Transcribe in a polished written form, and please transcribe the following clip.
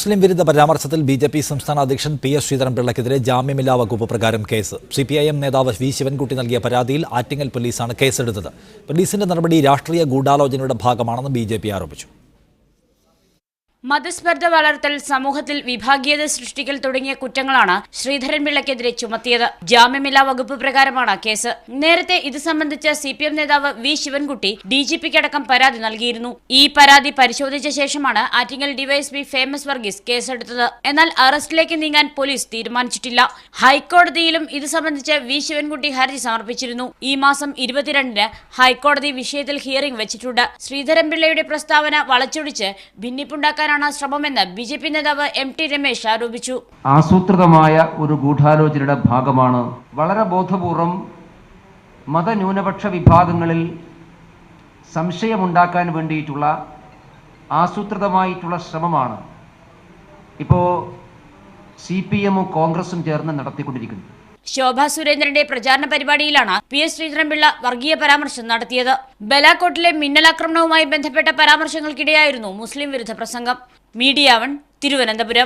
മുസ്ലിം വിരുദ്ധ പരാമർശത്തിൽ ബിജെപി സംസ്ഥാന അധ്യക്ഷൻ പി.എസ്. ശ്രീധരൻപിള്ളയ്ക്കെതിരെ ജാമ്യമില്ലാ വകുപ്പ് പ്രകാരം കേസ്. സിപിഐഎം നേതാവ് വി. ശിവൻകുട്ടി നൽകിയ പരാതിയിൽ ആറ്റിങ്ങൽ പോലീസാണ് കേസെടുത്തത്. പോലീസിന്റെ നടപടി രാഷ്ട്രീയ ഗൂഢാലോചനയുടെ ഭാഗമാണെന്ന് ബിജെപി ആരോപിച്ചു. മതസ്പർദ്ധ വളർത്തൽ, സമൂഹത്തിൽ വിഭാഗീയത സൃഷ്ടിക്കൽ തുടങ്ങിയ കുറ്റങ്ങളാണ് ശ്രീധരൻപിള്ളയ്ക്കെതിരെ ചുമത്തിയത്. ജാമ്യമില്ലാ വകുപ്പ് പ്രകാരമാണ് കേസ്. നേരത്തെ ഇത് സംബന്ധിച്ച് സിപിഎം നേതാവ് വി. ശിവൻകുട്ടി ഡിജിപിക്കടക്കം പരാതി നൽകിയിരുന്നു. ഈ പരാതി പരിശോധിച്ച ശേഷമാണ് ആറ്റിങ്ങൽ ഡിവൈഎസ്പി ഫേമസ് വർഗീസ് കേസെടുത്തത്. എന്നാൽ അറസ്റ്റിലേക്ക് നീങ്ങാൻ പോലീസ് തീരുമാനിച്ചിട്ടില്ല. ഹൈക്കോടതിയിലും ഇത് സംബന്ധിച്ച് വി. ശിവൻകുട്ടി ഹർജി സമർപ്പിച്ചിരുന്നു. ഈ മാസം 22-ന് ഹൈക്കോടതി വിഷയത്തിൽ ഹിയറിംഗ് വെച്ചിട്ടുണ്ട്. ശ്രീധരൻപിള്ളയുടെ പ്രസ്താവന വളച്ചൊടിച്ച് ഭിന്നിപ്പുണ്ടാക്കാനാണ് ശ്രമമെന്ന് ബിജെപി നേതാവ് എം.ടി. രമേശ് ആരോപിച്ചു. ആസൂത്രിതമായ ഒരു ഗൂഢാലോചനയുടെ ഭാഗമാണ്. വളരെ ബോധപൂർവം മതന്യൂനപക്ഷ വിഭാഗങ്ങളിൽ സംശയമുണ്ടാക്കാൻ വേണ്ടിയിട്ടുള്ള ആസൂത്രിതമായിട്ടുള്ള ശ്രമമാണ് ഇപ്പോൾ CPM-ഉം കോൺഗ്രസും ചേർന്ന് നടത്തിക്കൊണ്ടിരിക്കുന്നത്. ശോഭാ സുരേന്ദ്രന്റെ പ്രചാരണ പരിപാടിയിലാണ് പി.എസ്. ശ്രീധരൻപിള്ള വർഗീയ പരാമർശം നടത്തിയത്. ബലാക്കോട്ടിലെ മിന്നലാക്രമണവുമായി ബന്ധപ്പെട്ട പരാമർശങ്ങൾക്കിടെയായിരുന്നു മുസ്ലിം വിരുദ്ധ പ്രസംഗം. മീഡിയ 1 തിരുവനന്തപുരം.